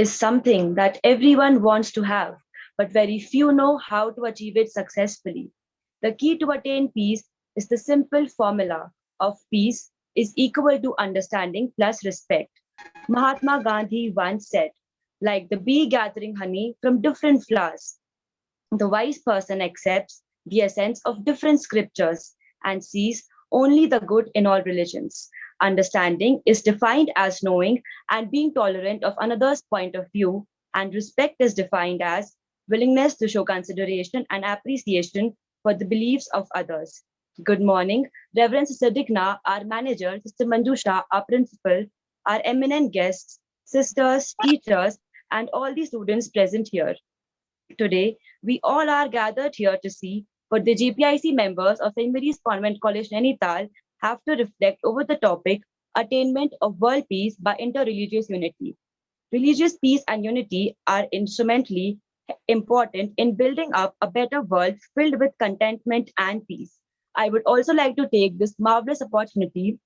is something that everyone wants to have, but very few know how to achieve it successfully. The key to attain peace is the simple formula of peace is equal to understanding plus respect. Mahatma Gandhi once said, like the bee gathering honey from different flowers, the wise person accepts the essence of different scriptures and sees only the good in all religions. Understanding is defined as knowing and being tolerant of another's point of view, and respect is defined as willingness to show consideration and appreciation for the beliefs of others. Good morning, Reverend Sister Digna, our manager, Sister Manjusha, our principal, our eminent guests, sisters, teachers, and all the students present here. Today, we all are gathered here to see what the GPIC members of St. Mary's Convent College Nainital have to reflect over the topic attainment of world peace by interreligious unity. Religious peace and unity are instrumentally important in building up a better world filled with contentment and peace. I would also like to take this marvelous opportunity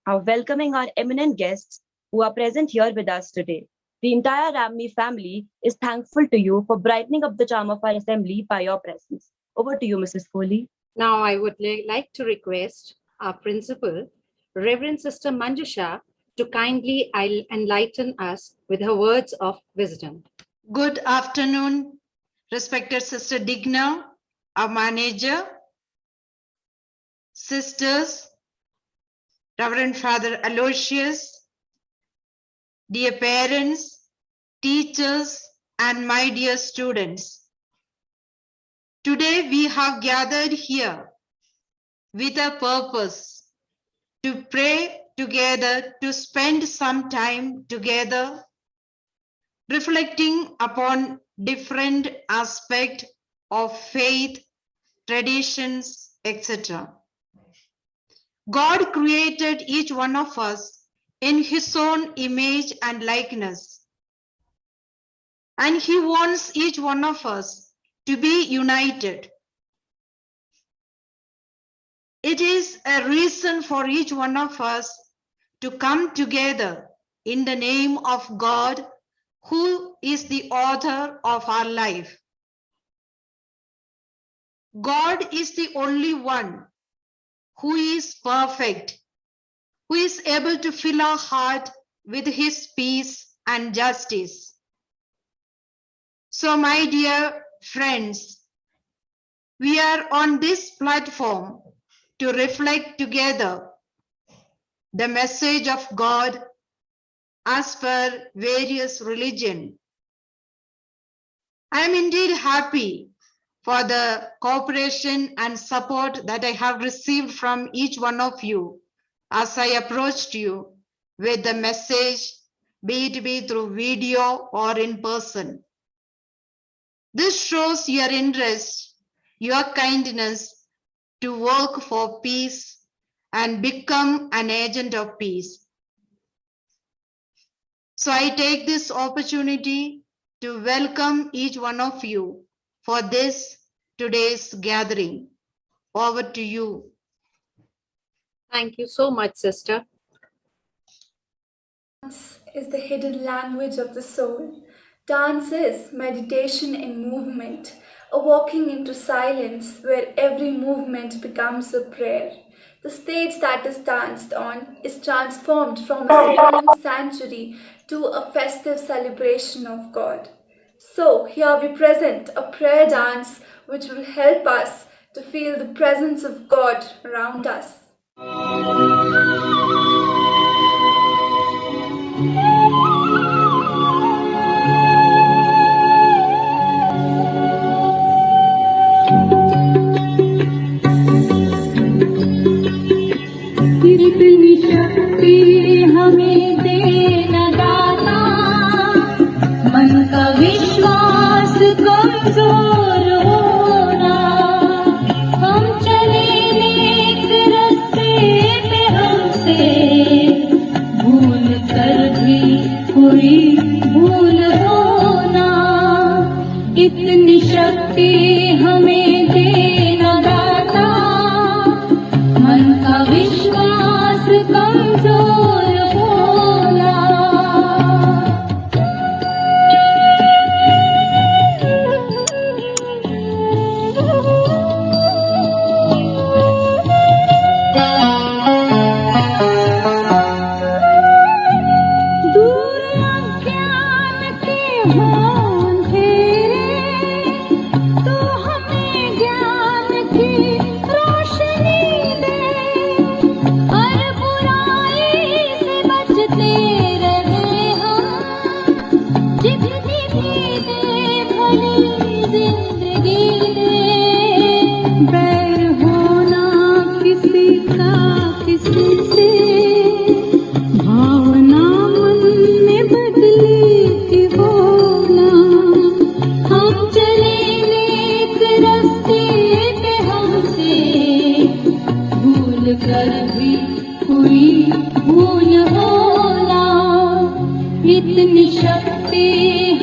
of welcoming our eminent guests who are present here with us today. The entire Ramney family is thankful to you for brightening up the charm of our assembly by your presence. Over to you, Mrs. Kohli. Now I would like to request our principal, Reverend Sister Manjusha, to kindly enlighten us with her words of wisdom. Good afternoon, respected Sister Digna, our manager, sisters, Reverend Father Aloysius, dear parents, teachers, and my dear students. Today we have gathered here with a purpose to pray together, to spend some time together, reflecting upon different aspects of faith, traditions, etc. God created each one of us in his own image and likeness. And he wants each one of us to be united. It is a reason for each one of us to come together in the name of God, who is the author of our life. God is the only one who is perfect, who is able to fill our heart with his peace and justice. So, my dear friends, we are on this platform to reflect together the message of God as per various religions. I am indeed happy for the cooperation and support that I have received from each one of you as I approached you with the message, be it be through video or in person. This shows your interest, your kindness to work for peace and become an agent of peace. So I take this opportunity to welcome each one of you for this today's gathering. Over to you. Thank you so much, sister. Dance is the hidden language of the soul. Dance is meditation in movement, a walking into silence where every movement becomes a prayer. The stage that is danced on is transformed from a solemn sanctuary to a festive celebration of God. So here we present a prayer dance which will help us to feel the presence of God around us. इतनी शक्ति हमें देना दाता, मन का विश्वास कमजोर होना, हम चले नेक रास्ते पे हमसे भूल कर भी कोई भूल होना, इतनी शक्ति हमें देना दाता, मन का विश्वास कमजोर होना, भूल होना, इतनी शक्ति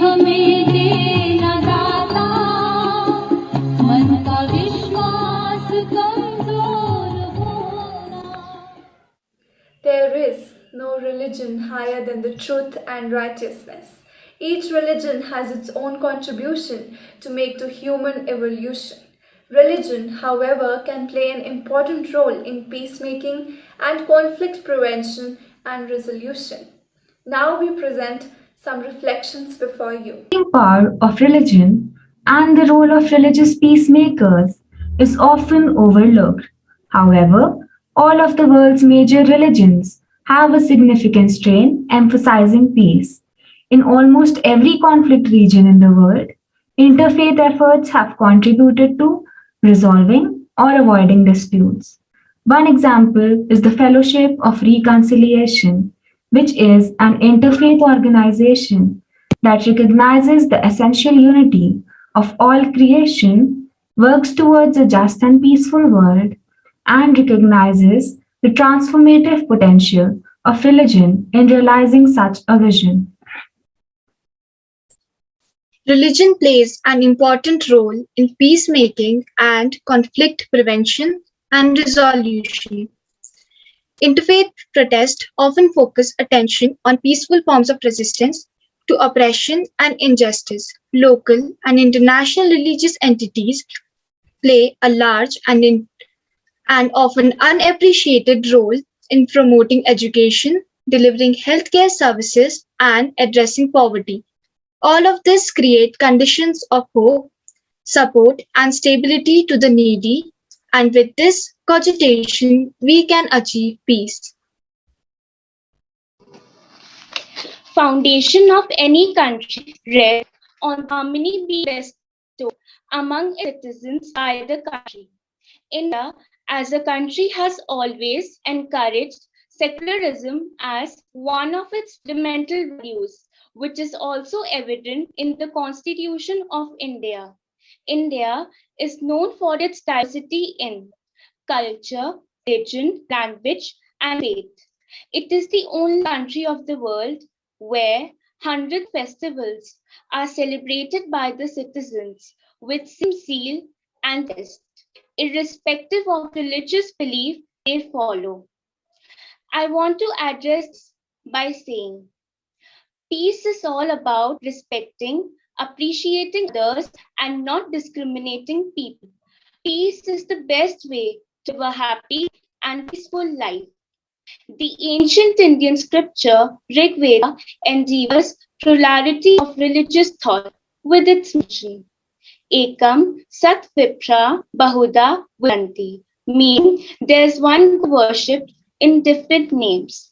हमें देना दाता, मन का विश्वास कमजोर होना। There is no religion higher than the truth and righteousness. Each religion has its own contribution to make to human evolution. Religion, however, can play an important role in peacemaking and conflict prevention and resolution. Now we present some reflections before you. The power of religion and the role of religious peacemakers is often overlooked. However, all of the world's major religions have a significant strain emphasizing peace. In almost every conflict region in the world, interfaith efforts have contributed to resolving or avoiding disputes. One example is the Fellowship of Reconciliation, which is an interfaith organization that recognizes the essential unity of all creation, works towards a just and peaceful world, and recognizes the transformative potential of religion in realizing such a vision. Religion plays an important role in peacemaking and conflict prevention and resolution. Interfaith protests often focus attention on peaceful forms of resistance to oppression and injustice. Local and international religious entities play a large and often unappreciated role in promoting education, delivering healthcare services, and addressing poverty. All of this create conditions of hope, support, and stability to the needy, and with this cogitation, we can achieve peace. Foundation of any country rests on harmony being bestowed among its citizens by the country. India, as a country, has always encouraged secularism as one of its fundamental values, which is also evident in the Constitution of India. India is known for its diversity in culture, religion, language, and faith. It is the only country of the world where 100 festivals are celebrated by the citizens with same zeal and zest, irrespective of religious belief they follow. I want to address by saying peace is all about respecting, appreciating others, and not discriminating people. Peace is the best way to live a happy and peaceful life. The ancient Indian scripture Rig Veda endeavors plurality of religious thought with its mission. Ekam Sat Vipra Bahuda Vanti, meaning there is one worshipped in different names.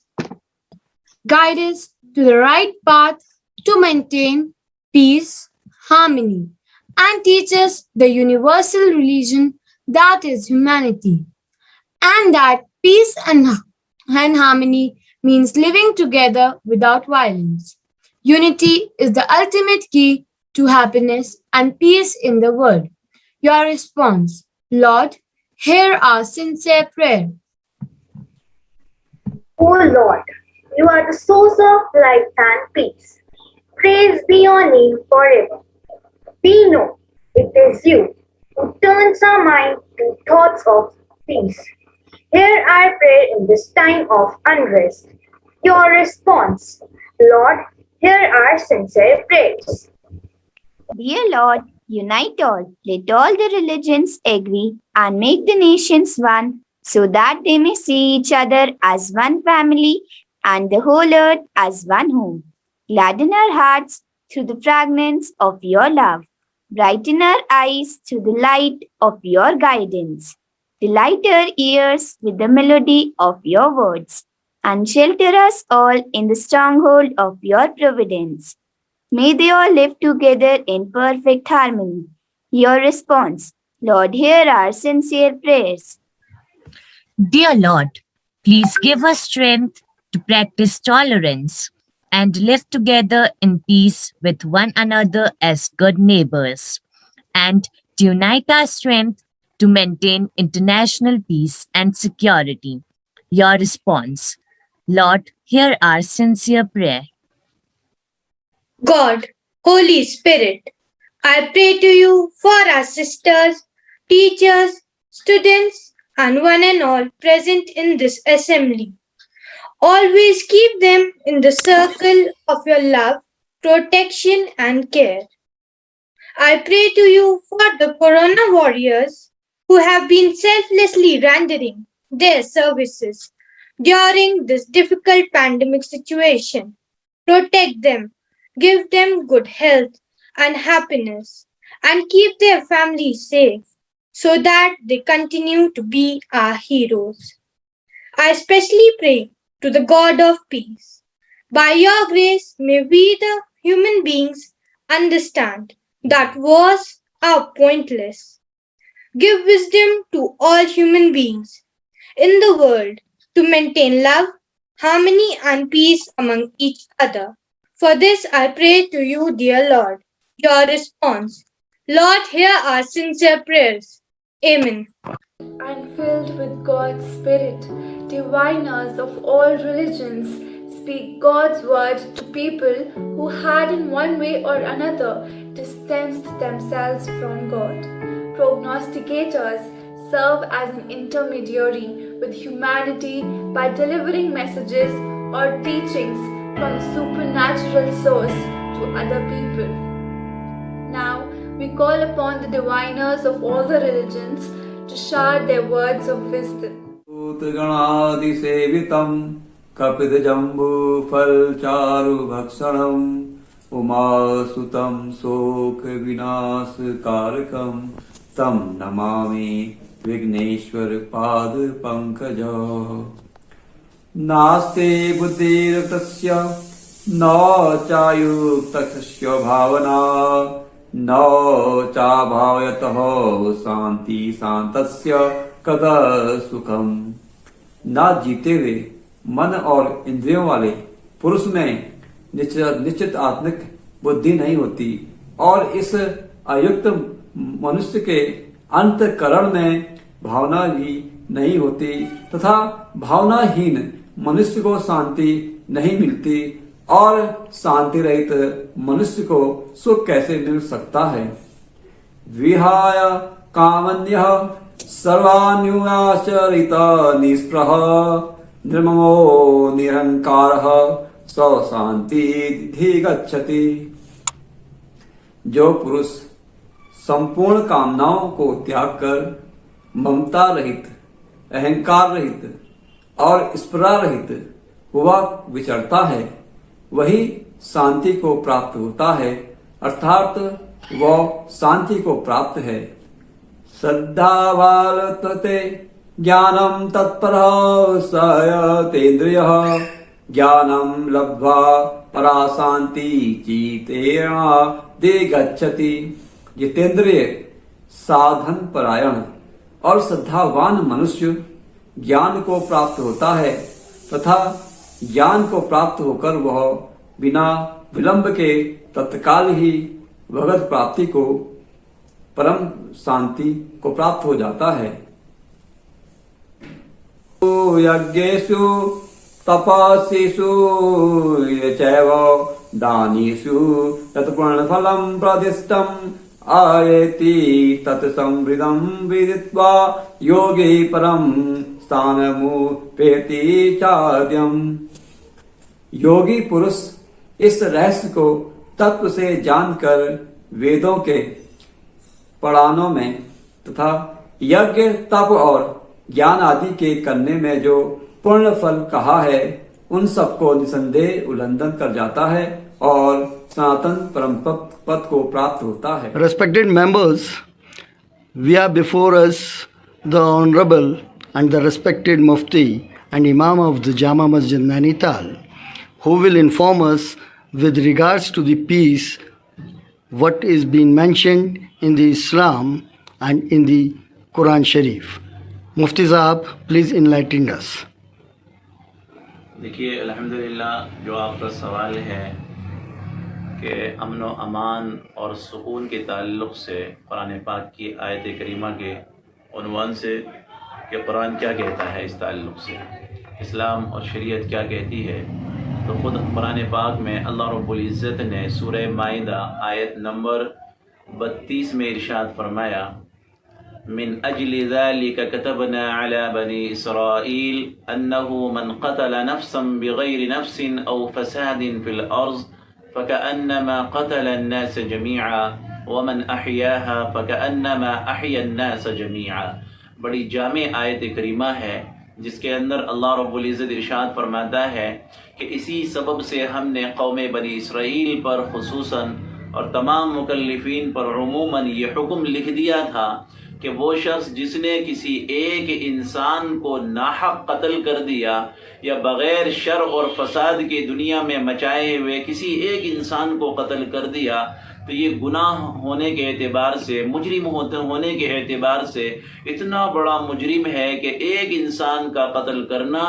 Guide us to the right path to maintain peace, harmony, and teach us the universal religion that is humanity, and that peace and harmony means living together without violence. Unity is the ultimate key to happiness and peace in the world. Your response, Lord, hear our sincere prayer. O Lord, you are the source of life and peace. Praise be your name forever. We know it is you who turns our mind to thoughts of peace. Hear our prayer in this time of unrest. Your response, Lord, hear our sincere prayers. Dear Lord, unite all. Let all the religions agree and make the nations one, so that they may see each other as one family and the whole earth as one home. Gladden our hearts through the fragrance of your love. Brighten our eyes through the light of your guidance. Delight our ears with the melody of your words, and shelter us all in the stronghold of your providence. May they all live together in perfect harmony. Your response, Lord, hear our sincere prayers. Dear Lord, please give us strength to practice tolerance and live together in peace with one another as good neighbors, and to unite our strength to maintain international peace and security. Your response, Lord, hear our sincere prayer. God, Holy Spirit, I pray to you for our sisters, teachers, students, and one and all present in this assembly. Always keep them in the circle of your love, protection, and care. I pray to you for the Corona warriors who have been selflessly rendering their services during this difficult pandemic situation. Protect them, give them good health and happiness, and keep their families safe so that they continue to be our heroes. I especially pray to the God of peace. By your grace, may we, the human beings, understand that wars are pointless. Give wisdom to all human beings in the world to maintain love, harmony, and peace among each other. For this I pray to you, dear Lord. Your response: Lord, hear our sincere prayers. Amen. And filled with God's Spirit, diviners of all religions speak God's word to people who had in one way or another distanced themselves from God. Prognosticators serve as an intermediary with humanity by delivering messages or teachings from a supernatural source to other people. Now we call upon the diviners of all the religions to shower their words of wisdom. उमासुतं शोक विनाश कारकं तं नमामि विघ्नेश्वर पाद पंकजौ। नास्ते बुद्धिरतस्य न चायुक्तस्य भावना न चाभावयतः शांति शांतस्य कदा सुखम। ना जीते हुए मन और इंद्रियों वाले पुरुष में निश्चित आत्मिक बुद्धि नहीं होती और इस अयुक्त मनुष्य के अंतःकरण में भावना भी नहीं होती तथा भावनाहीन मनुष्य को शांति नहीं मिलती और शांति रहित मनुष्य को सुख कैसे मिल सकता है। विहाय कामन्यः सर्वान्युआचरिता निस्पृह निर्ममो निरहंकारः स शांति गच्छति। जो पुरुष संपूर्ण कामनाओं को त्याग कर ममता रहित, अहंकार रहित और स्पृहा रहित हुआ विचरता है वही शांति को प्राप्त होता है, अर्थात वह शांति को प्राप्त है। श्रद्धावालते ज्ञानम तत्परः सयतेन्द्रियः ज्ञानम लब्ध्वा परा शांति चितेना दे गच्छति। जितेंद्रिय साधन परायण और श्रद्धावान मनुष्य ज्ञान को प्राप्त होता है तथा ज्ञान को प्राप्त होकर वह बिना विलंब के तत्काल ही भगवत प्राप्ति को परम शांति को प्राप्त हो जाता है। यज्ञेषु तपस्विषु चैव दानेषु तत्पुण्यफलं प्रदिष्टम् आयति तत्संवृद्धं विदित्वा योगी परम स्थानमुपेति चाद्यम्। योगी पुरुष इस रहस्य को तत्व से जानकर वेदों के पढ़ानों में तथा यज्ञ तप और ज्ञान आदि के करने में जो पूर्ण फल कहा है उन सबको निसंदेह उल्लंघन कर जाता है और सनातन परम पद को प्राप्त होता है। Respected members, we have before us the Honorable and the respected Mufti and Imam of the Jama Masjid Nainital, who will inform us with regards to the peace, what is being mentioned in the Islam and in the Quran Sharif. Mufti Sahab, please enlighten us. देखिए अल्हम्दुलिल्लाह जो आपका सवाल है कि अमन व अमान और सुकून के ताल्लुक़ से कुरान पाक की आयत करीमा के उन्वान से कि कुरान क्या कहता है इस ताल्लुक़ से। इस्लाम और शरीयत क्या कहती है, तो ख़ुद कुरान पाक में अल्लाह रब्बुल इज़्ज़त ने सूरह माइदा आयत नंबर 32 में इरशाद फरमाया, मिन अजली ज़ालिका कतबना अला बनी इसराईल अन्नहु मन क़तल नफ्सन बिग़ैरि नफ्सिन औ फ़सादिन फ़िल अर्ज़ फ़कअन्नमा क़तल अन्नास जमीआ व मन अहयाहा फ़कअन्नमा अहया अन्नास जमीआ। बड़ी जामे आयत करीमा है जिसके अंदर अल्लाह रब्बुल इज़्ज़त इरशाद फरमाता है कि इसी सबब से हमने कौम बनी इसराईल पर खुसूसन और तमाम मुकल्लिफ़ीन पर उमूमन ये हुक्म लिख दिया था कि वो शख्स जिसने किसी एक इंसान को नाहक कत्ल कर दिया या बग़ैर शर और फसाद की दुनिया में मचाए हुए किसी एक इंसान को कत्ल कर दिया, तो ये गुनाह होने के एतबार से, मुजरिम होने के एतबार से इतना बड़ा मुजरिम है कि एक इंसान का कत्ल करना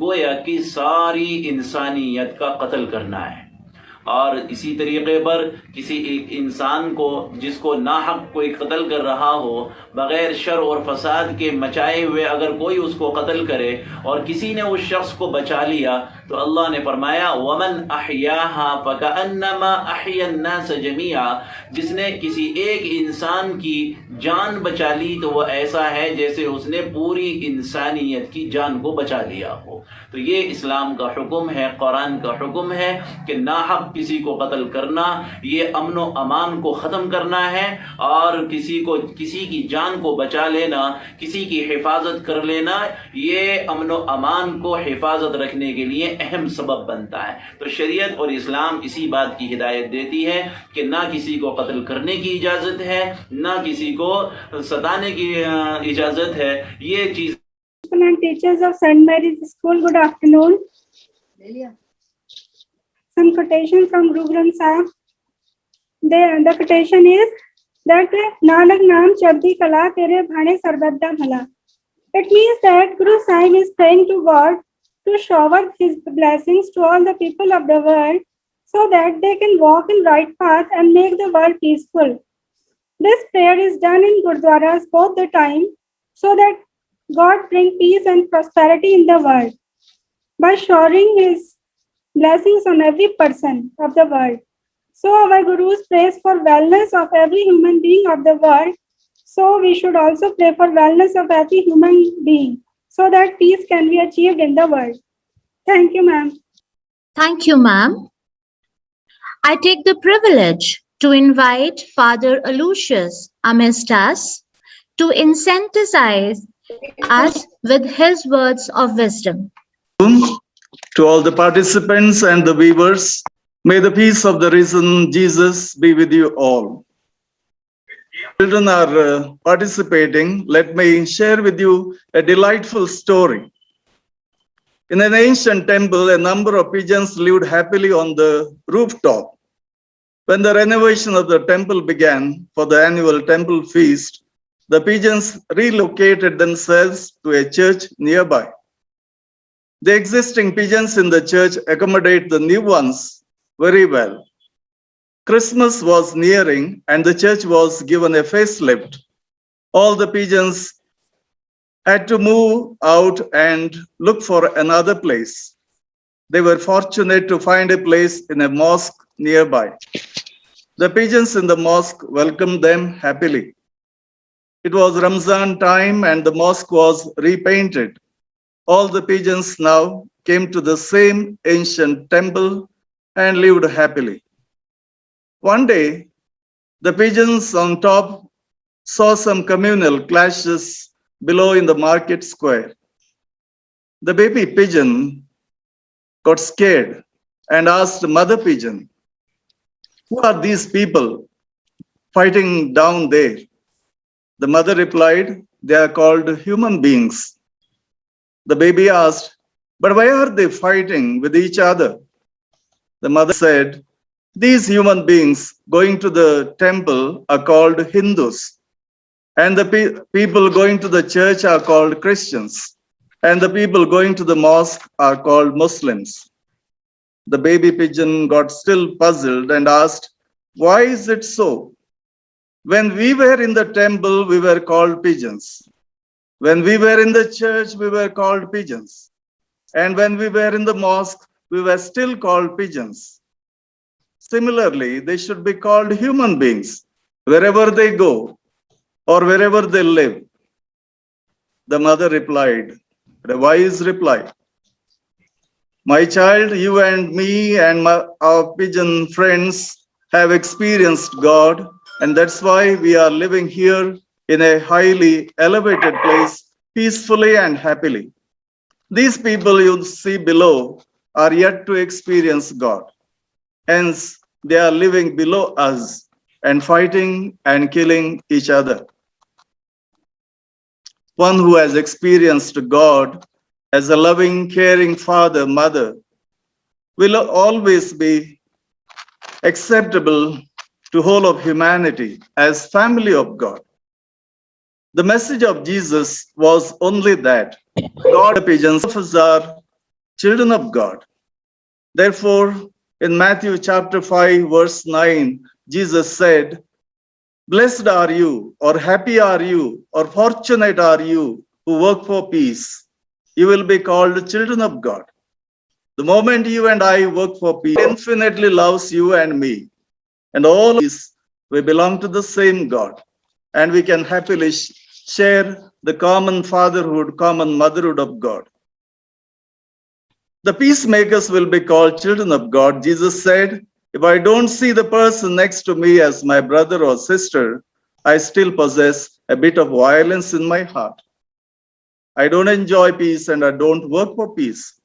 गोया कि सारी इंसानियत का कत्ल करना है। और इसी तरीके पर किसी एक इंसान को जिसको नाहक कोई कत्ल कर रहा हो, बग़ैर शर और फसाद के मचाए हुए अगर कोई उसको कत्ल करे और किसी ने उस शख्स को बचा लिया, तो अल्लाह ने फरमाया वमन अहयाहा फकअन्नमा अहया अन्नास जमीआ, जिसने किसी एक इंसान की जान बचा ली तो वह ऐसा है जैसे उसने पूरी इंसानियत की जान को बचा लिया हो। तो ये इस्लाम का हुक्म है, कुरान का हुक्म है कि नाहक किसी को कत्ल करना, ये अमन व अमान को ख़त्म करना है और किसी की जान को बचा लेना, किसी की हिफाजत कर लेना, ये अमन व अमान को हिफाजत रखने के लिए अहम सबब बनता है। तो शरीयत और इस्लाम इसी बात की हिदायत देती है कि ना किसी को कत्ल करने की इजाज़त है, ना किसी को सताने की इजाज़त है। ये चीज़ and teachers of St. Mary's School, good afternoon. Some quotation from Guru Granth Sahib. The quotation is that Nanak Naam Chabdi Kala Tere Bhane Sarbadda Bhala. It means that Guru Sahib is praying to God to shower his blessings to all the people of the world so that they can walk in right path and make the world peaceful. This prayer is done in Gurdwaras both the time so that God bring peace and prosperity in the world by showering his blessings on every person of the world. So our Gurus prays for wellness of every human being of the world. So we should also pray for wellness of every human being so that peace can be achieved in the world. Thank you, ma'am. Thank you, ma'am. I take the privilege to invite Father Aloysius amidst us to incentivize us with his words of wisdom. To all the participants and the viewers, may the peace of the risen Jesus be with you all. Children are participating. Let me share with you a delightful story. In an ancient temple, a number of pigeons lived happily on the rooftop. When the renovation of the temple began for the annual temple feast, the pigeons relocated themselves to a church nearby. The existing pigeons in the church accommodate the new ones very well. Christmas was nearing and the church was given a facelift. All the pigeons had to move out and look for another place. They were fortunate to find a place in a mosque nearby. The pigeons in the mosque welcomed them happily. It was Ramzan time and the mosque was repainted. All the pigeons now came to the same ancient temple and lived happily. One day, the pigeons on top saw some communal clashes below in the market square. The baby pigeon got scared and asked the mother pigeon, "Who are these people fighting down there?" The mother replied, "They are called human beings." The baby asked, "But why are they fighting with each other?" The mother said, "These human beings going to the temple are called Hindus, and the people going to the church are called Christians, and the people going to the mosque are called Muslims." The baby pigeon got still puzzled and asked, "Why is it so? When we were in the temple, we were called pigeons. When we were in the church, we were called pigeons. And when we were in the mosque, we were still called pigeons. Similarly, they should be called human beings wherever they go or wherever they live. The mother replied, a wise reply. My child, you and me and our pigeon friends have experienced God, and that's why we are living here in a highly elevated place, peacefully and happily. These people you see below are yet to experience God. Hence, they are living below us and fighting and killing each other. One who has experienced God as a loving, caring father, mother, will always be acceptable to whole of humanity as family of God. The message of Jesus was only that God pigeons of us are children of God. Therefore, in Matthew chapter 5, verse 9, Jesus said, blessed are you, or happy are you, or fortunate are you who work for peace. You will be called children of God. The moment you and I work for peace, He infinitely loves you and me. And all of us, we belong to the same God. And we can happily share the common fatherhood, common motherhood of God. The peacemakers will be called children of God. Jesus said, if I don't see the person next to me as my brother or sister, I still possess a bit of violence in my heart. I don't enjoy peace and I don't work for peace.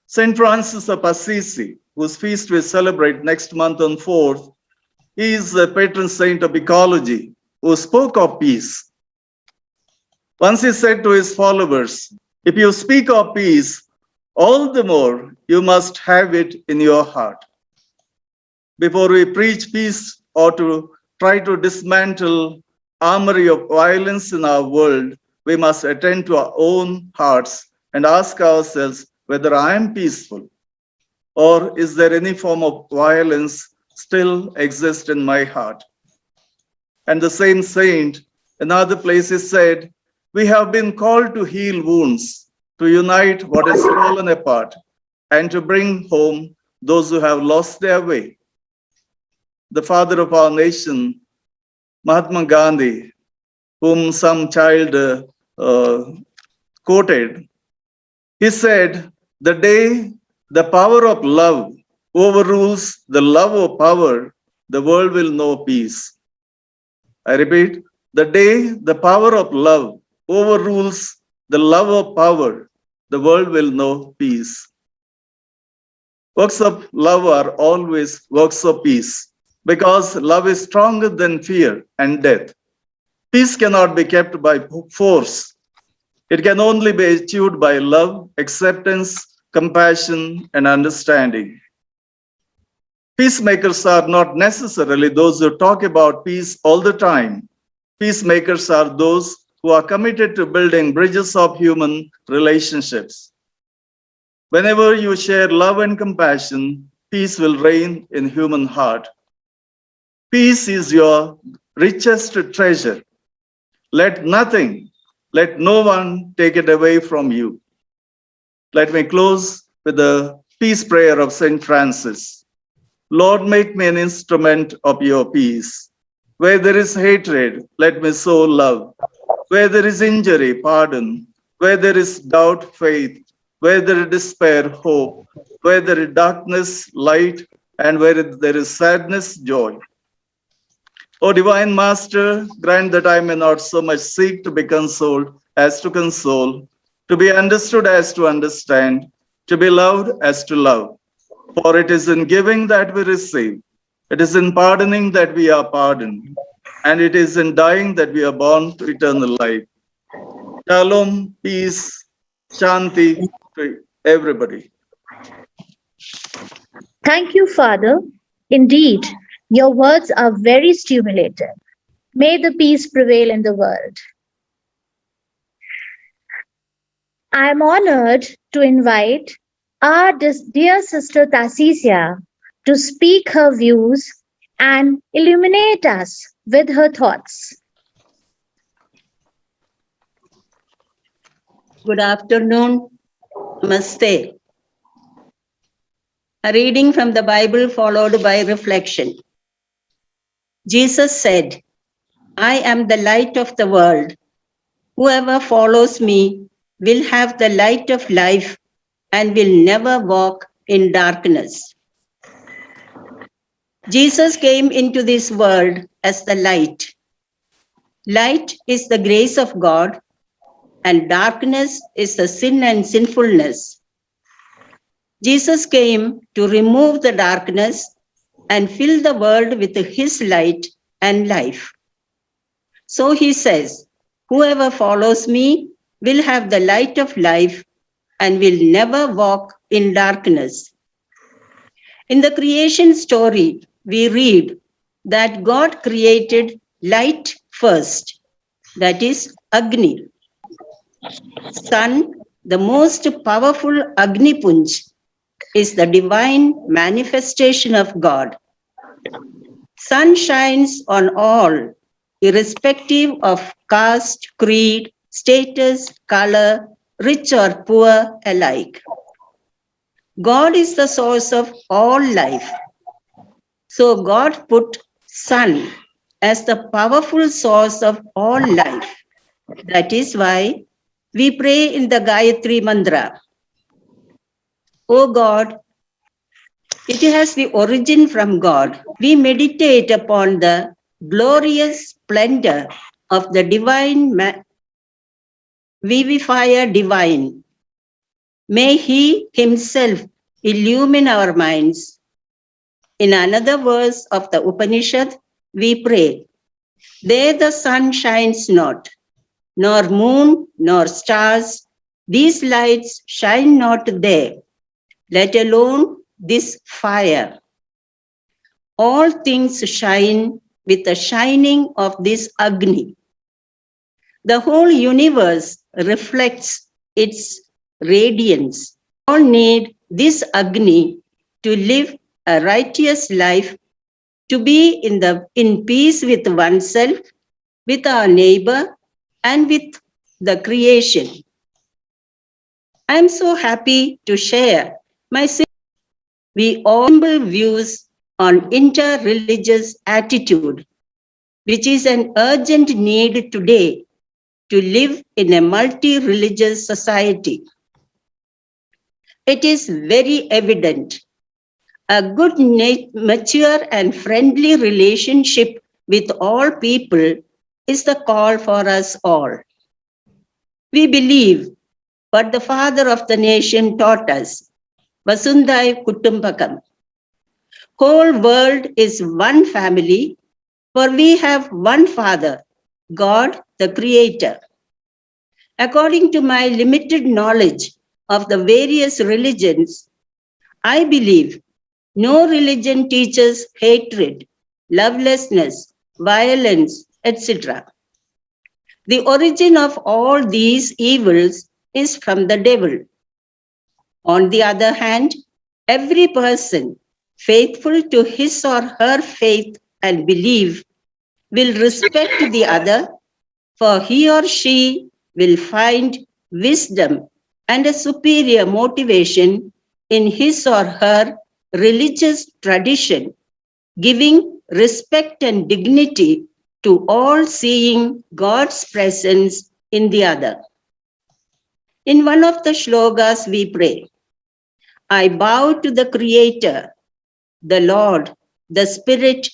St. Francis of Assisi, whose feast we celebrate next month on 4th, he is the patron saint of ecology, who spoke of peace. Once he said to his followers, if you speak of peace, all the more you must have it in your heart. Before we preach peace or to try to dismantle armory of violence in our world, we must attend to our own hearts and ask ourselves whether I am peaceful, or is there any form of violence still exist in my heart? And the same saint, in other places said, we have been called to heal wounds, to unite what has fallen apart, and to bring home those who have lost their way. The father of our nation, Mahatma Gandhi, whom some child quoted, he said, the day the power of love overrules the love of power, the world will know peace. I repeat, the day the power of love overrules the love of power, the world will know peace. Works of love are always works of peace, because love is stronger than fear and death. Peace cannot be kept by force. It can only be achieved by love, acceptance, compassion, and understanding. Peacemakers are not necessarily those who talk about peace all the time. Peacemakers are those who are committed to building bridges of human relationships. Whenever you share love and compassion, peace will reign in human heart. Peace is your richest treasure. Let no one take it away from you. Let me close with the peace prayer of St. Francis. Lord, make me an instrument of your peace. Where there is hatred, let me sow love. Where there is injury, pardon. Where there is doubt, faith. Where there is despair, hope. Where there is darkness, light. And where there is sadness, joy. O Divine Master, grant that I may not so much seek to be consoled as to console, to be understood as to understand, to be loved as to love. For it is in giving that we receive, it is in pardoning that we are pardoned, and it is in dying that we are born to eternal life. Shalom, peace, shanti to everybody. Thank you, Father. Indeed, your words are very stimulating. May the peace prevail in the world. I am honored to invite our dear sister Tarsisia to speak her views and illuminate us with her thoughts. Good afternoon, Namaste. A reading from the Bible followed by reflection. Jesus said, I am the light of the world. Whoever follows me will have the light of life and will never walk in darkness. Jesus came into this world as the light. Light is the grace of God, and darkness is the sin and sinfulness. Jesus came to remove the darkness and fill the world with his light and life. So he says, whoever follows me will have the light of life and will never walk in darkness. In the creation story, we read that God created light first, that is Agni. Sun, the most powerful Agni Punj, is the divine manifestation of God. Sun shines on all, irrespective of caste, creed, status, color, rich or poor alike. God is the source of all life. So God put sun as the powerful source of all life. That is why we pray in the Gayatri Mantra. O God, it has the origin from God. We meditate upon the glorious splendor of the divine vivifier divine. May he himself illumine our minds. In another verse of the Upanishad, we pray, there the sun shines not, nor moon, nor stars. These lights shine not there, let alone this fire. All things shine with the shining of this Agni. The whole universe reflects its radiance. All need this Agni to live a righteous life, to be in peace with oneself, with our neighbor, and with the creation. I am so happy to share my all views on inter-religious attitude, which is an urgent need today to live in a multi-religious society. It is very evident a good, mature and friendly relationship with all people is the call for us all. We believe what the father of the nation taught us, Vasundhaiva Kutumbakam. Whole world is one family, for we have one Father, God the Creator. According to my limited knowledge of the various religions, I believe no religion teaches hatred, lovelessness, violence, etc. The origin of all these evils is from the devil. On the other hand, every person faithful to his or her faith and belief will respect the other, for he or she will find wisdom and a superior motivation in his or her religious tradition, giving respect and dignity to all, seeing God's presence in the other. In one of the shlokas we pray, I bow to the Creator, the Lord, the Spirit,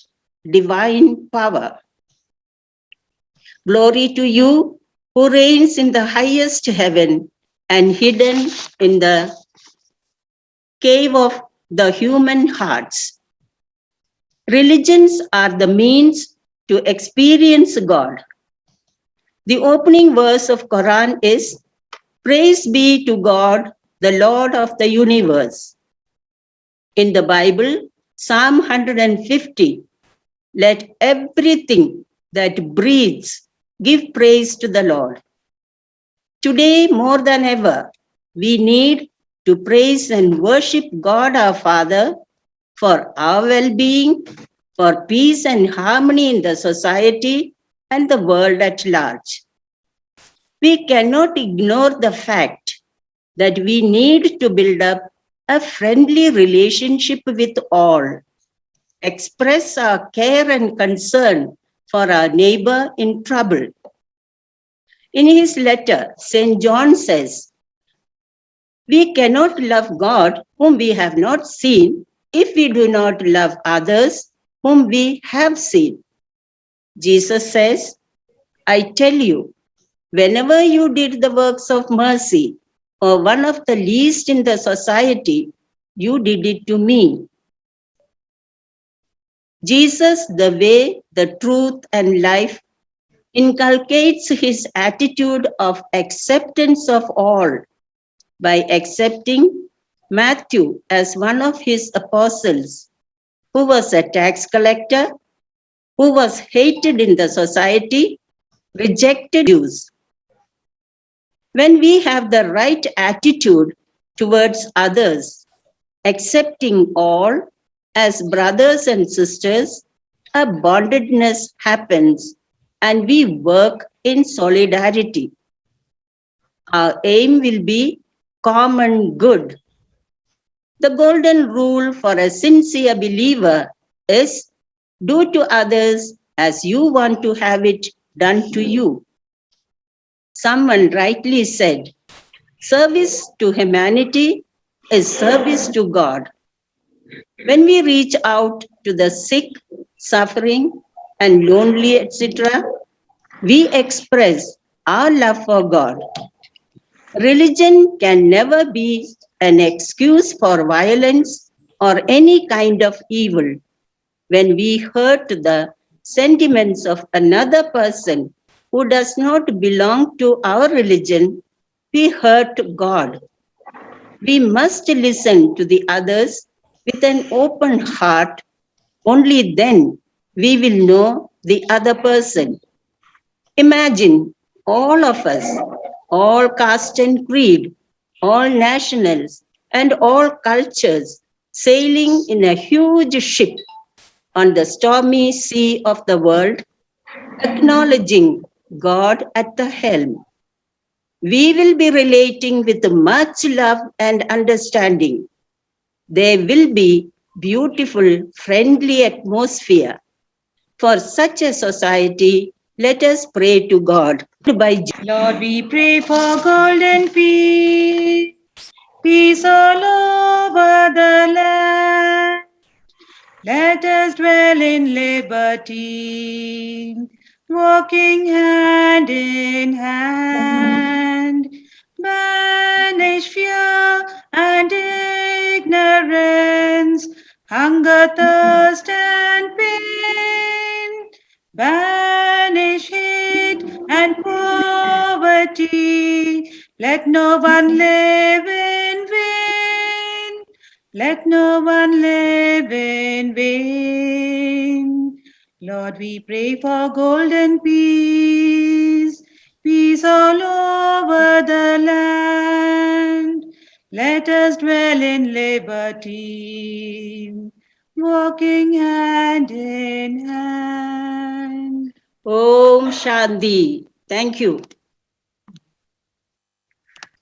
divine power. Glory to you who reigns in the highest heaven and hidden in the cave of the human hearts. Religions are the means to experience God. The opening verse of Quran is, Praise be to God, the Lord of the universe. In the Bible, Psalm 150, let everything that breathes give praise to the Lord. Today, more than ever, we need to praise and worship God our Father for our well-being, for peace and harmony in the society and the world at large. We cannot ignore the fact that we need to build up a friendly relationship with all, express our care and concern for our neighbor in trouble. In his letter, St. John says, "We cannot love God whom we have not seen if we do not love others whom we have seen." Jesus says, "I tell you, whenever you did the works of mercy or one of the least in the society, you did it to me." Jesus, the way, the truth, and life, inculcates his attitude of acceptance of all by accepting Matthew as one of his apostles, who was a tax collector, who was hated in the society, rejected Jews. When we have the right attitude towards others, accepting all as brothers and sisters, a bondedness happens and we work in solidarity. Our aim will be common good. The golden rule for a sincere believer is do to others as you want to have it done to you. Someone rightly said, service to humanity is service to God. When we reach out to the sick, suffering, and lonely, etc., we express our love for God. Religion can never be an excuse for violence or any kind of evil. When we hurt the sentiments of another person who does not belong to our religion, we hurt God. We must listen to the others with an open heart. Only then we will know the other person. Imagine all of us, all caste and creed, all nationals, and all cultures sailing in a huge ship on the stormy sea of the world, acknowledging God at the helm. We will be relating with much love and understanding. There will be beautiful, friendly atmosphere. For such a society, let us pray to God. Lord, we pray for golden peace, peace all over the land. Let us dwell in liberty, walking hand in hand. Banish fear and ignorance, hunger, thirst, and pain. Banish hate and poverty. Let no one live in vain. Let no one live in vain. Lord, we pray for golden peace, peace all over the land. Let us dwell in liberty, walking hand in hand. Om Shanti. Thank you.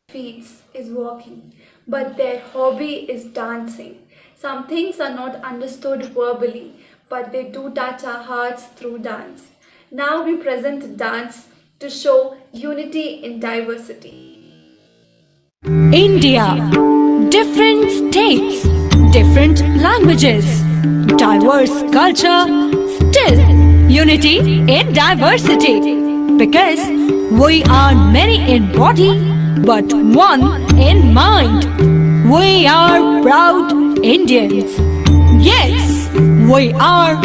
Feats is walking, but their hobby is dancing. Some things are not understood verbally, but they do touch our hearts through dance. Now we present dance to show unity in diversity. India, different states, different languages, diverse culture, still unity in diversity. Because we are many in body, but one in mind. We are proud Indians. Yes, we are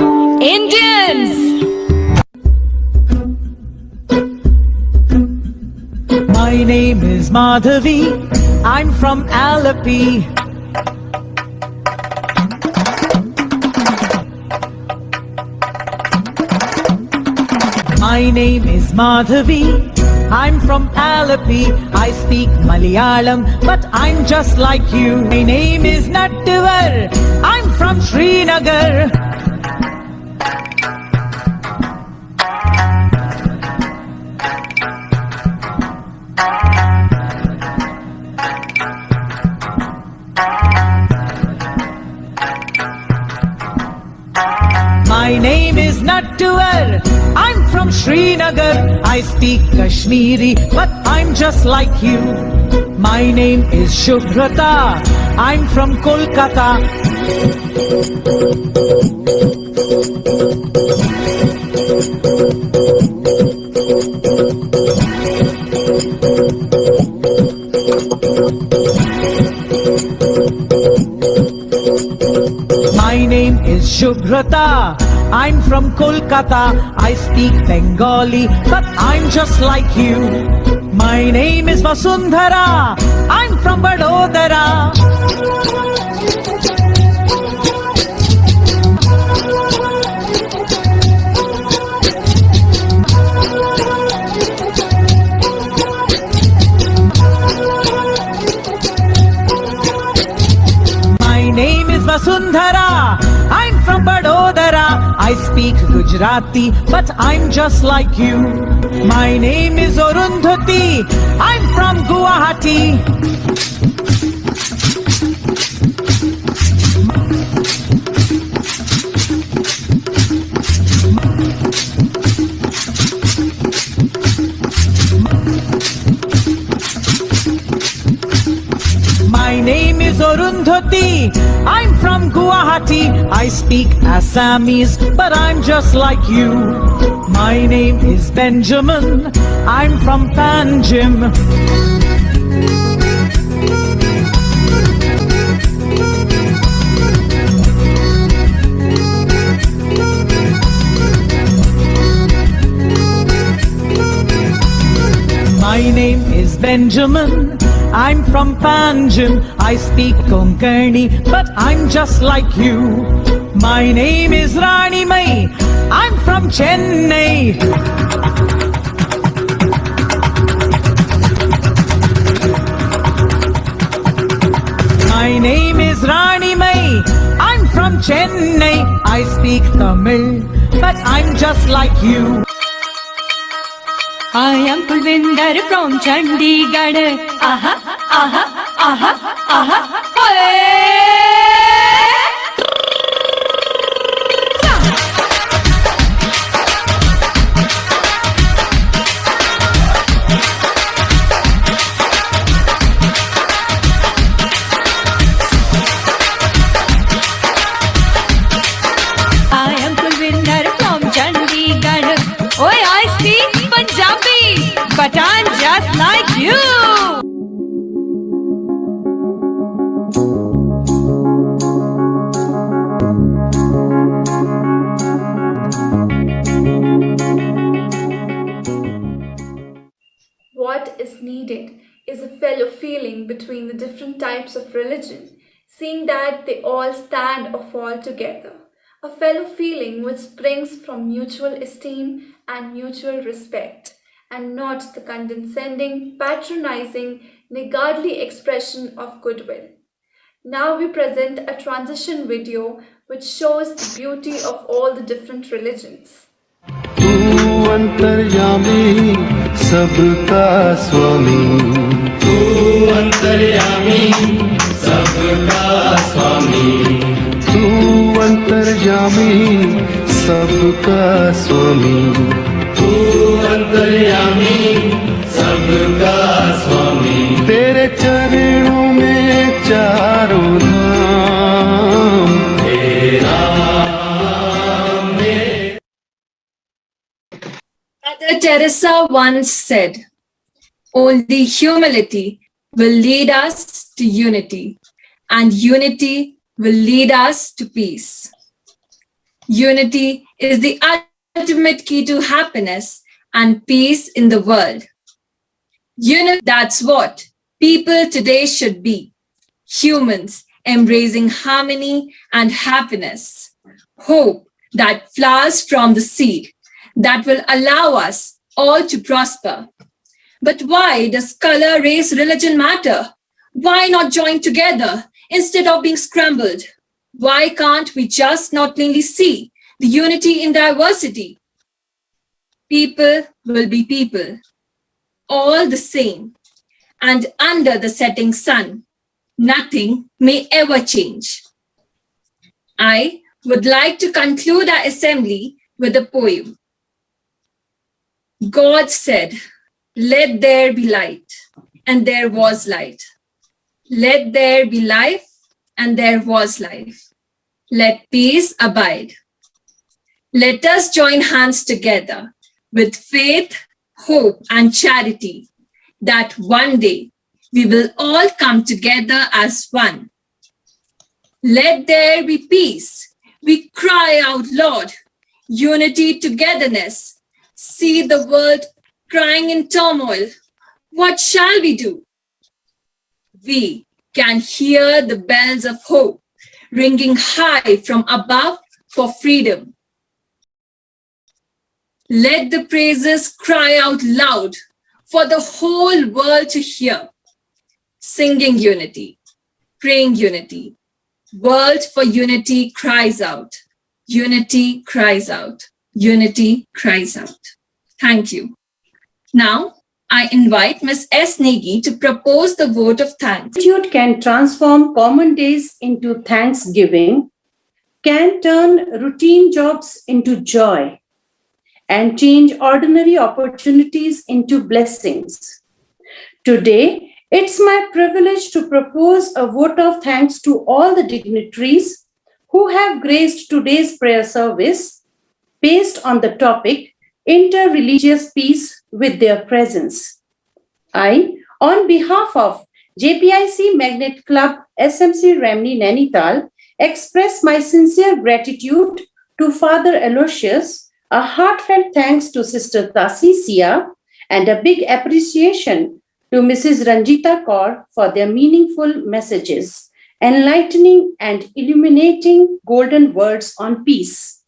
Indians. My name is Madhavi. I'm from Alleppey. My name is Madhavi. I'm from Alleppey. I speak Malayalam, but I'm just like you. My name is Nattuvar. I'm from Srinagar. name is Nattuvar. I'm from Srinagar. I speak Kashmiri, but I'm just like you. My name is Shubhrata. I'm from Kolkata. My name is Shubhrata. I'm from Kolkata. I speak Bengali, but I'm just like you. My name is Vasundhara. I'm from Vadodara. My name is Vasundhara. I'm from Vadodara. I speak Gujarati, but I'm just like you. My name is Arundhati. I'm from Guwahati. My name is Arundhati. I'm from Guwahati. I speak Assamese, but I'm just like you. My name is Benjamin. I'm from Panjim. My name is Benjamin. I'm from Panjim. I speak Konkani, but I'm just like you. My name is Rani Mai. I'm from Chennai. My name is Rani Mai. I'm from Chennai. I speak Tamil, but I'm just like you. I am Kulvinder from Chandigarh. Aha, aha, aha, aha. I am Kulvinder from Chandigarh. Oh, I speak Punjabi, but I'm just like you. What is needed is a fellow feeling between the different types of religion, seeing that they all stand or fall together. A fellow feeling which springs from mutual esteem and mutual respect, and not the condescending, patronizing, niggardly expression of goodwill. Now we present a transition video which shows the beauty of all the different religions. तू अंतर्यामी सबका स्वामी तू अंतर्यामी सबका स्वामी तू अंतर्यामी सबका स्वामी तू अंतर्यामी सबका स्वामी तेरे चरणों में चारों धाम तेरा Mother Teresa once said, "Only humility will lead us to unity, and unity will lead us to peace." Unity is the ultimate key to happiness and peace in the world. That's what people today should be. Humans embracing harmony and happiness. Hope that flowers from the seed that will allow us all to prosper. But why does color, race, religion matter? Why not join together instead of being scrambled? Why can't we just not plainly see the unity in diversity? People will be people, all the same, and under the setting sun, nothing may ever change. I would like to conclude our assembly with a poem. God said, "Let there be light," and there was light. Let there be life, and there was life. Let peace abide. Let us join hands together with faith, hope, and charity, that one day we will all come together as one. Let there be peace. We cry out, Lord, unity, togetherness. See the world crying in turmoil. What shall we do? We can hear the bells of hope ringing high from above for freedom. Let the praises cry out loud for the whole world to hear. Singing unity, praying unity. World for unity cries out. Unity cries out. Unity cries out. Thank you. Now, I invite Ms. S. Negi to propose the vote of thanks. Gratitude can transform common days into thanksgiving, can turn routine jobs into joy, and change ordinary opportunities into blessings. Today, it's my privilege to propose a vote of thanks to all the dignitaries who have graced today's prayer service based on the topic Interreligious Peace with their presence. I, on behalf of JPIC Magnet Club SMC Remni Nainital, express my sincere gratitude to Father Aloysius, a heartfelt thanks to Sister Tasi Sia, and a big appreciation to Mrs. Ranjita Kaur for their meaningful messages, enlightening and illuminating golden words on peace.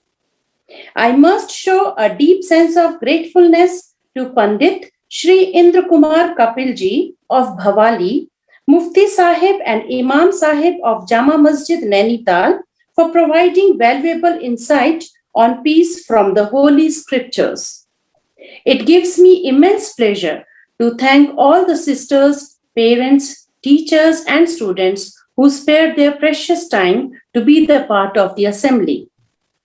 I must show a deep sense of gratefulness to Pandit Shri Indra Kumar Kapil Ji of Bhavali, Mufti Sahib and Imam Sahib of Jama Masjid Nainital for providing valuable insight on peace from the Holy Scriptures. It gives me immense pleasure to thank all the sisters, parents, teachers, and students who spared their precious time to be the part of the assembly.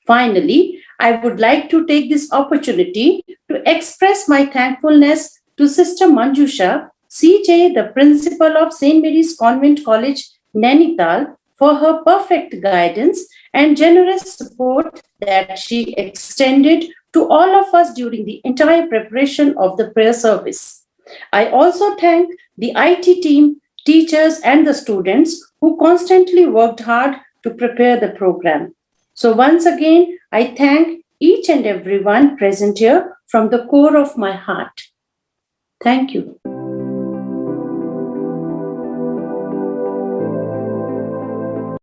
Finally, I would like to take this opportunity to express my thankfulness to Sister Manjusha, CJ, the principal of St. Mary's Convent College, Nainital, for her perfect guidance and generous support that she extended to all of us during the entire preparation of the prayer service. I also thank the IT team, teachers, and the students who constantly worked hard to prepare the program. So once again, I thank each and everyone present here from the core of my heart. Thank you.